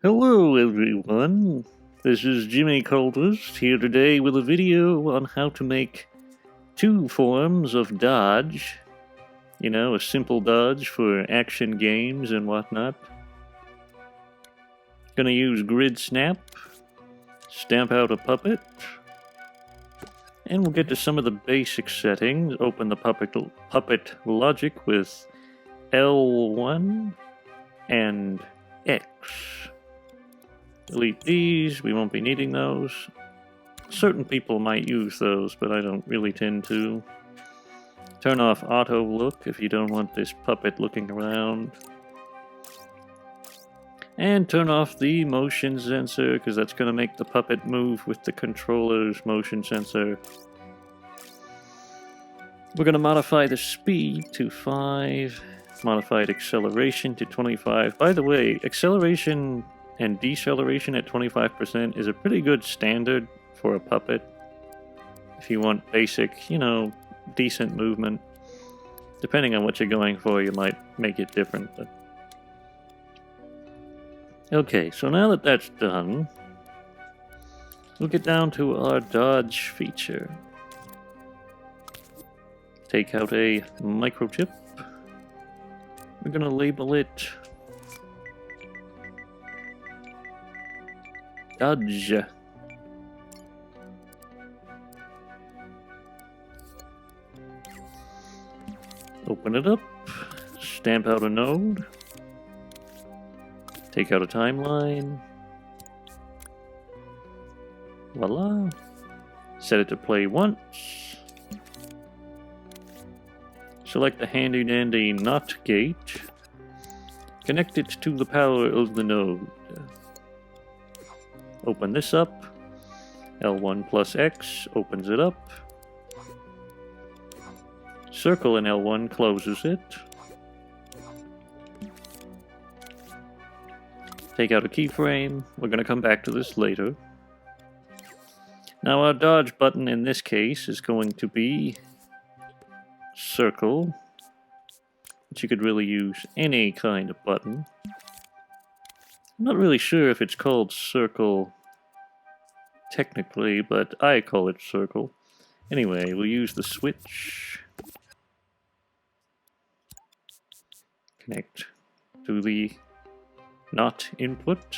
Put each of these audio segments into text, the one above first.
Hello everyone, this is Jimmy Cultist here today with a video on how to make two forms of dodge. You know, a simple dodge for action games and whatnot. Gonna use grid snap, stamp out a puppet, and we'll get to some of the basic settings. Open the puppet logic with L1 and X. Delete these, we won't be needing those. Certain people might use those, but I don't really tend to. Turn off auto look if you don't want this puppet looking around. And turn off the motion sensor, because that's going to make the puppet move with the controller's motion sensor. We're going to modify the speed to 5, modified acceleration to 25. By the way, acceleration and deceleration at 25% is a pretty good standard for a puppet. If you want basic, decent movement. Depending on what you're going for, you might make it different. But okay, so now that that's done, we'll get down to our dodge feature. Take out a microchip. We're going to label it Dodge. Open it up, stamp out a node, take out a timeline, voila, set it to play once, select the handy dandy NOT gate, connect it to the power of the node. Open this up, L1 plus X opens it up, circle in L1 closes it, take out a keyframe, we're going to come back to this later. Now our dodge button in this case is going to be circle, but you could really use any kind of button. I'm not really sure if it's called circle technically, but I call it circle. Anyway, we'll use the switch. Connect to the NOT input.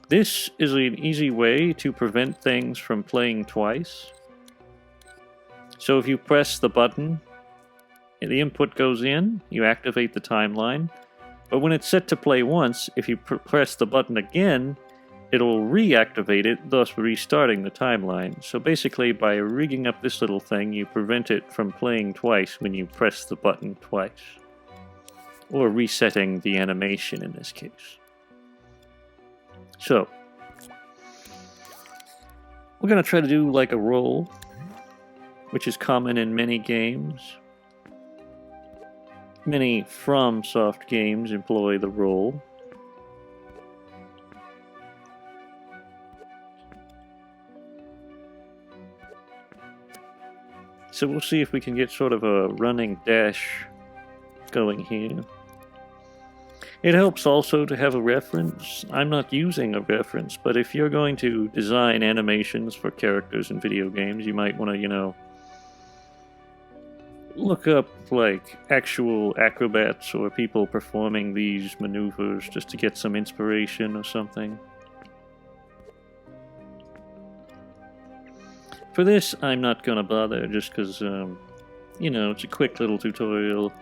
This is an easy way to prevent things from playing twice. So if you press the button, the input goes in, you activate the timeline. But when it's set to play once, if you press the button again, it'll reactivate it, thus restarting the timeline. So basically, by rigging up this little thing, you prevent it from playing twice when you press the button twice. Or resetting the animation in this case. So, we're going to try to do like a roll, which is common in many games. Many FromSoft games employ the roll. So we'll see if we can get sort of a running dash going here. It helps also to have a reference. I'm not using a reference, but if you're going to design animations for characters in video games, you might want to, look up like actual acrobats or people performing these maneuvers just to get some inspiration or something. For this, I'm not going to bother just because, it's a quick little tutorial.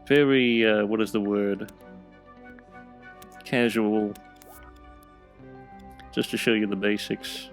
Very, what is the word? Casual. Just to show you the basics.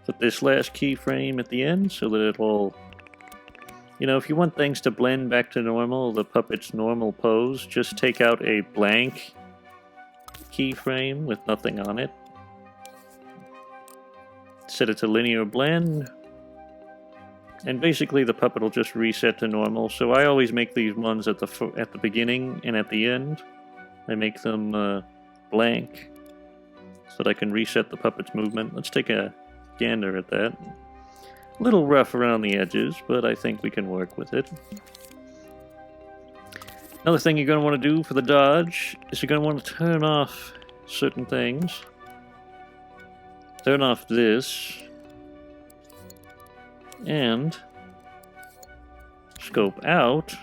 Put this last keyframe at the end so that it'll... You know, if you want things to blend back to normal, the puppet's normal pose, just take out a blank keyframe with nothing on it. Set it to linear blend. And basically the puppet will just reset to normal. So I always make these ones at the beginning and at the end. I make them blank so that I can reset the puppet's movement. Let's take a gander at that. A little rough around the edges, but I think we can work with it. Another thing you're going to want to do for the dodge is you're going to want to turn off certain things. Turn off this. And scope out.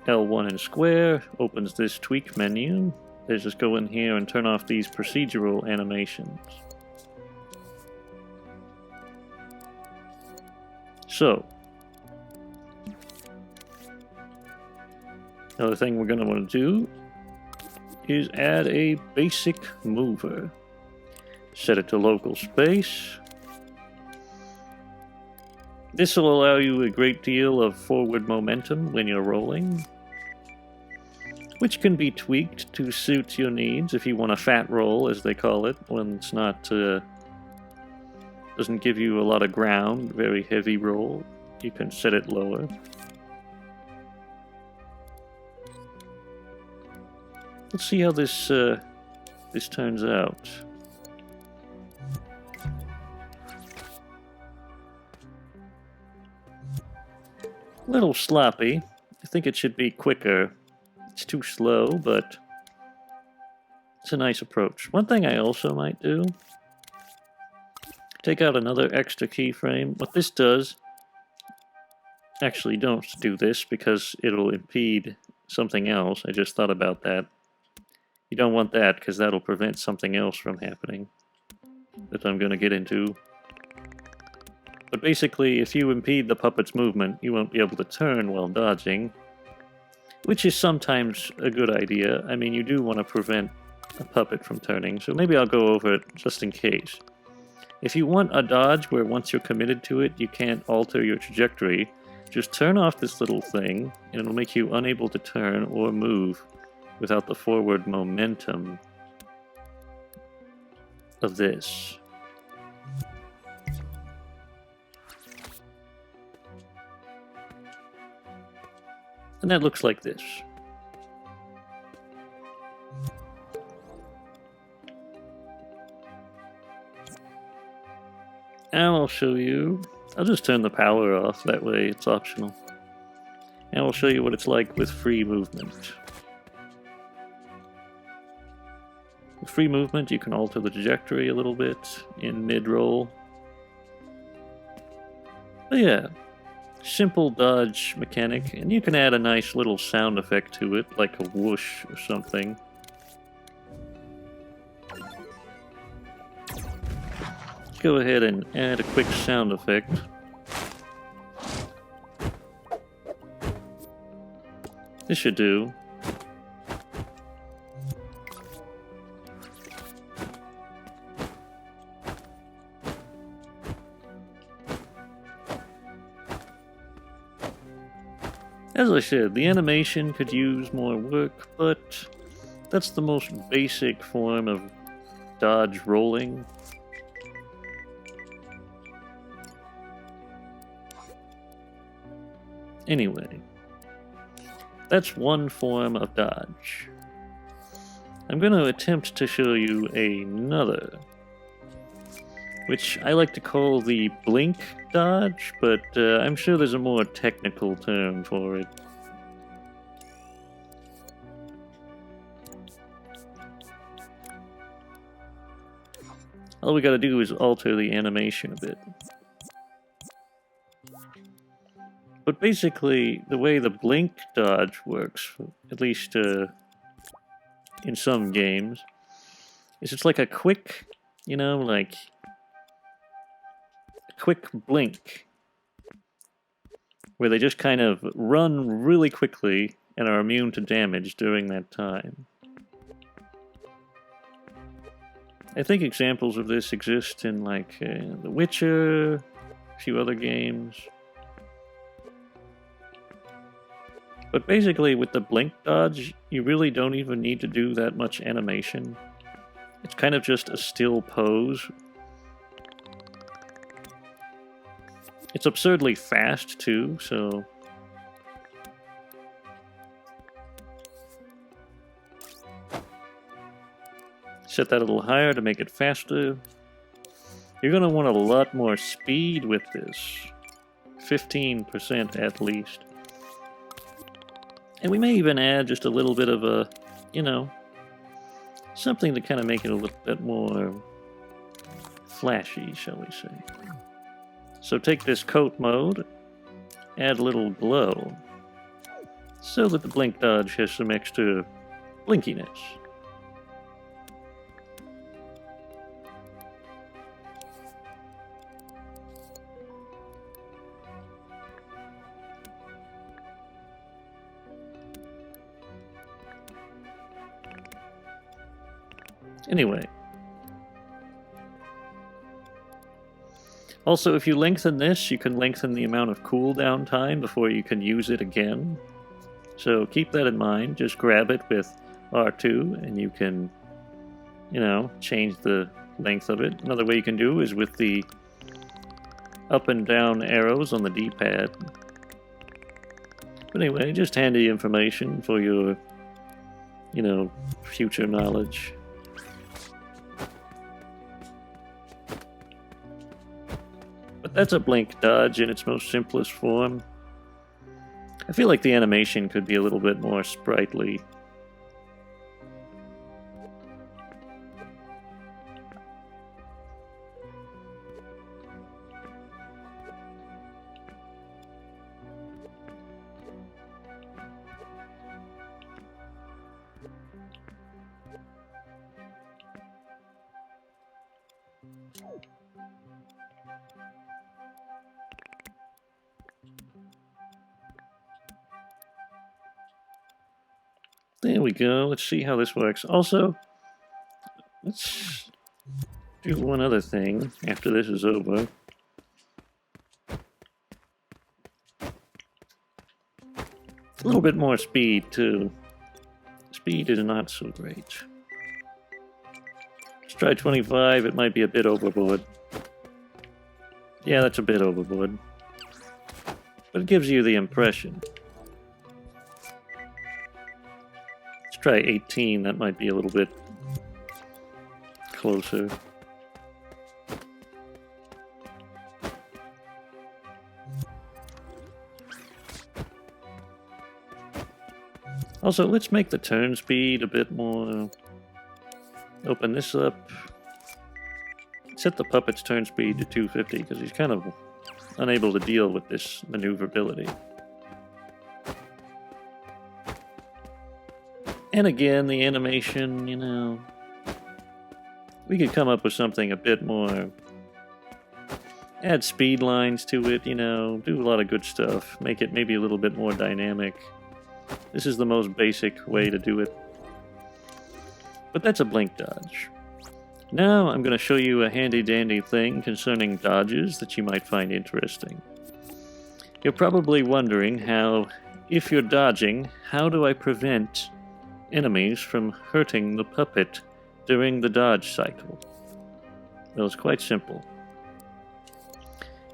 L1 and square opens this tweak menu. Let's just go in here and turn off these procedural animations. So, another thing we're going to want to do is add a basic mover. Set it to local space. This will allow you a great deal of forward momentum when you're rolling, which can be tweaked to suit your needs if you want a fat roll, as they call it, when it's not doesn't give you a lot of ground, very heavy roll. You can set it lower. Let's see how this this turns out. A little sloppy. I think it should be quicker. It's too slow, but it's a nice approach. One thing I also might do, take out another extra keyframe. What this does, actually don't do this because it'll impede something else. I just thought about that. You don't want that because that'll prevent something else from happening that I'm going to get into. But basically, if you impede the puppet's movement, you won't be able to turn while dodging, which is sometimes a good idea. I mean, you do want to prevent a puppet from turning, so maybe I'll go over it just in case. If you want a dodge where once you're committed to it, you can't alter your trajectory, just turn off this little thing, and it'll make you unable to turn or move without the forward momentum of this. And that looks like this. And I'll show you, I'll just turn the power off, that way it's optional. And I'll show you what it's like with free movement. With free movement, you can alter the trajectory a little bit in mid-roll. But yeah, simple dodge mechanic, and you can add a nice little sound effect to it, like a whoosh or something. Go ahead and add a quick sound effect. This should do. As I said, the animation could use more work, but that's the most basic form of dodge rolling. Anyway, that's one form of dodge. I'm going to attempt to show you another, which I like to call the blink dodge, but I'm sure there's a more technical term for it. All we gotta do is alter the animation a bit. But basically, the way the blink dodge works, at least in some games, is it's like a quick, you know, like a quick blink where they just kind of run really quickly and are immune to damage during that time. I think examples of this exist in like The Witcher, a few other games. But basically with the blink dodge, you really don't even need to do that much animation. It's kind of just a still pose. It's absurdly fast too, so... Set that a little higher to make it faster. You're going to want a lot more speed with this. 15% at least. And we may even add just a little bit of a, you know, something to kind of make it a little bit more flashy, shall we say. So take this coat mode, add a little glow, so that the blink dodge has some extra blinkiness. Anyway. Also, if you lengthen this, you can lengthen the amount of cooldown time before you can use it again. So keep that in mind. Just grab it with R2 and you can, you know, change the length of it. Another way you can do is with the up and down arrows on the D-pad. But anyway, just handy information for your, you know, future knowledge. But that's a blink dodge in its most simplest form. I feel like the animation could be a little bit more sprightly. There we go. Let's see how this works. Also, let's do one other thing after this is over. A little bit more speed, too. Speed is not so great. Let's try 25. It might be a bit overboard. Yeah, that's a bit overboard. But it gives you the impression. Try 18, that might be a little bit closer. Also, let's make the turn speed a bit more. Open this up. Set the puppet's turn speed to 250 because he's kind of unable to deal with this maneuverability. And again, the animation, you know, we could come up with something a bit more, add speed lines to it, you know, do a lot of good stuff, make it maybe a little bit more dynamic. This is the most basic way to do it. But that's a blink dodge. Now I'm going to show you a handy-dandy thing concerning dodges that you might find interesting. You're probably wondering how, if you're dodging, how do I prevent enemies from hurting the puppet during the dodge cycle? Well, it's quite simple.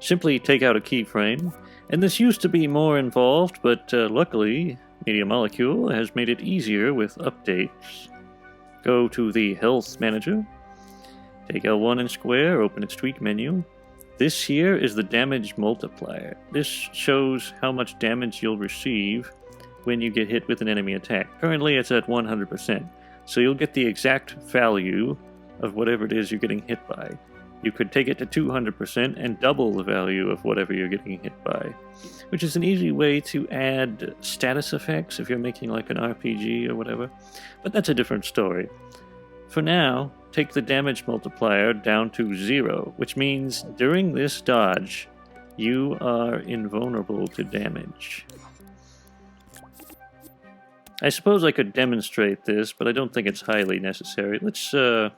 Simply take out a keyframe, and this used to be more involved, but luckily Media Molecule has made it easier with updates. Go to the Health Manager, take L1 and square, open its tweak menu. This here is the damage multiplier. This shows how much damage you'll receive when you get hit with an enemy attack. Currently it's at 100%, so you'll get the exact value of whatever it is you're getting hit by. you could take it to 200% and double the value of whatever you're getting hit by, which is an easy way to add status effects if you're making like an RPG or whatever, but that's a different story. For now, take the damage multiplier down to 0, which means during this dodge, you are invulnerable to damage. I suppose I could demonstrate this, but I don't think it's highly necessary. Let's, I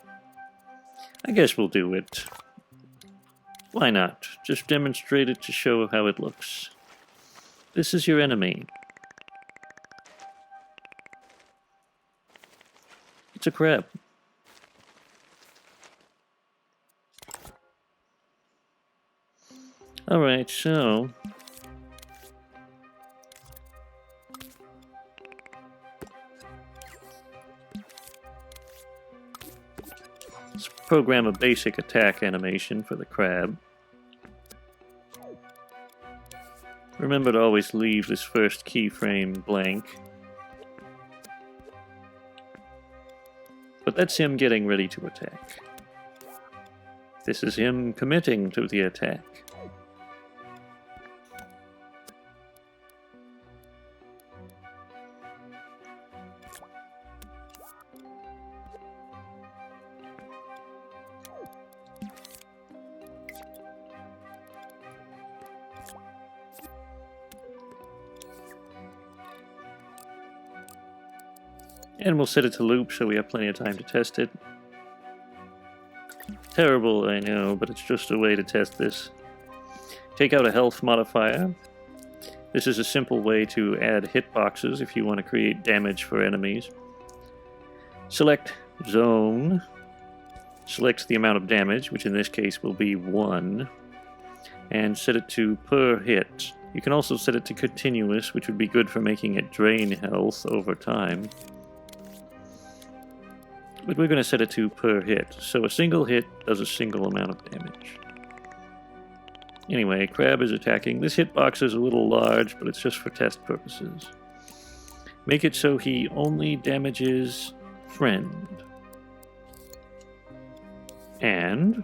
guess we'll do it. Why not? Just demonstrate it to show how it looks. This is your enemy. It's a crab. Alright, so... let's program a basic attack animation for the crab. Remember to always leave this first keyframe blank. But that's him getting ready to attack. This is him committing to the attack. And we'll set it to loop so we have plenty of time to test it. Terrible, I know, but it's just a way to test this. Take out a health modifier. This is a simple way to add hitboxes if you want to create damage for enemies. Select Zone. Select the amount of damage, which in this case will be 1. And set it to per hit. You can also set it to continuous, which would be good for making it drain health over time. But we're going to set it to per hit, so a single hit does a single amount of damage. Anyway, crab is attacking. This hitbox is a little large, but it's just for test purposes. Make it so he only damages friend. And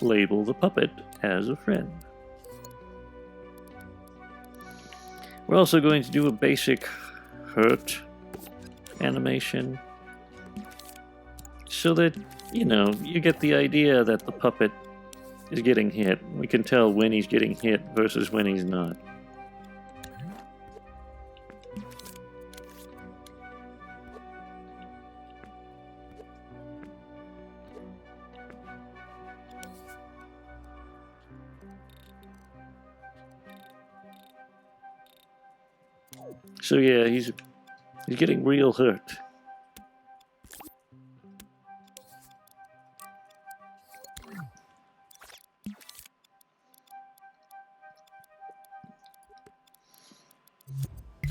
label the puppet as a friend. We're also going to do a basic hurt animation. So that, you know, you get the idea that the puppet is getting hit. We can tell when he's getting hit versus when he's not. So yeah, he's getting real hurt.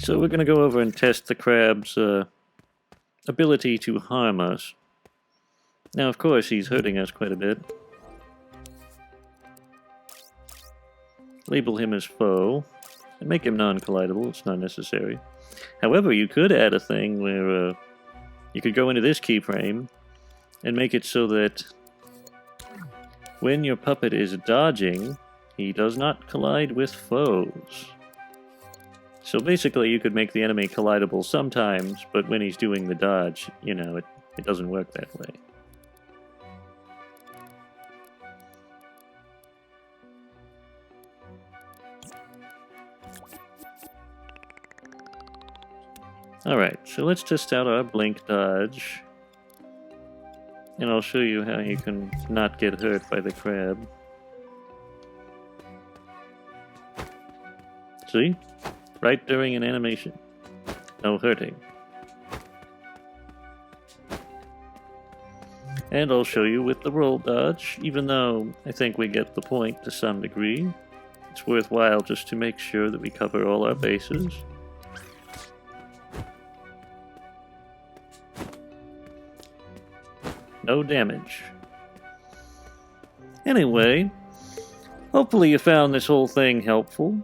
So we're going to go over and test the crab's ability to harm us. Now, of course, he's hurting us quite a bit. Label him as foe, and make him non-collidable. It's not necessary. However, you could add a thing where you could go into this keyframe and make it so that when your puppet is dodging, he does not collide with foes. So basically, you could make the enemy collidable sometimes, but when he's doing the dodge, you know, it doesn't work that way. Alright, so let's test out our blink dodge. And I'll show you how you can not get hurt by the crab. See? Right during an animation. No hurting. And I'll show you with the roll dodge, even though I think we get the point to some degree. It's worthwhile just to make sure that we cover all our bases. No damage. Anyway, hopefully you found this whole thing helpful.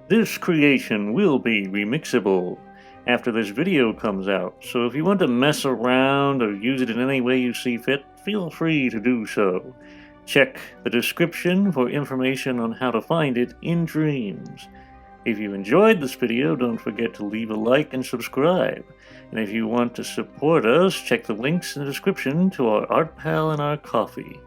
This creation will be remixable after this video comes out, so if you want to mess around or use it in any way you see fit, feel free to do so. Check the description for information on how to find it in Dreams. If you enjoyed this video, don't forget to leave a like and subscribe. And if you want to support us, check the links in the description to our art pal and our coffee.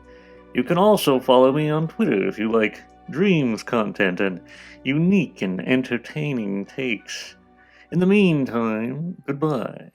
You can also follow me on Twitter if you like Dreams content and unique and entertaining takes. In the meantime, goodbye.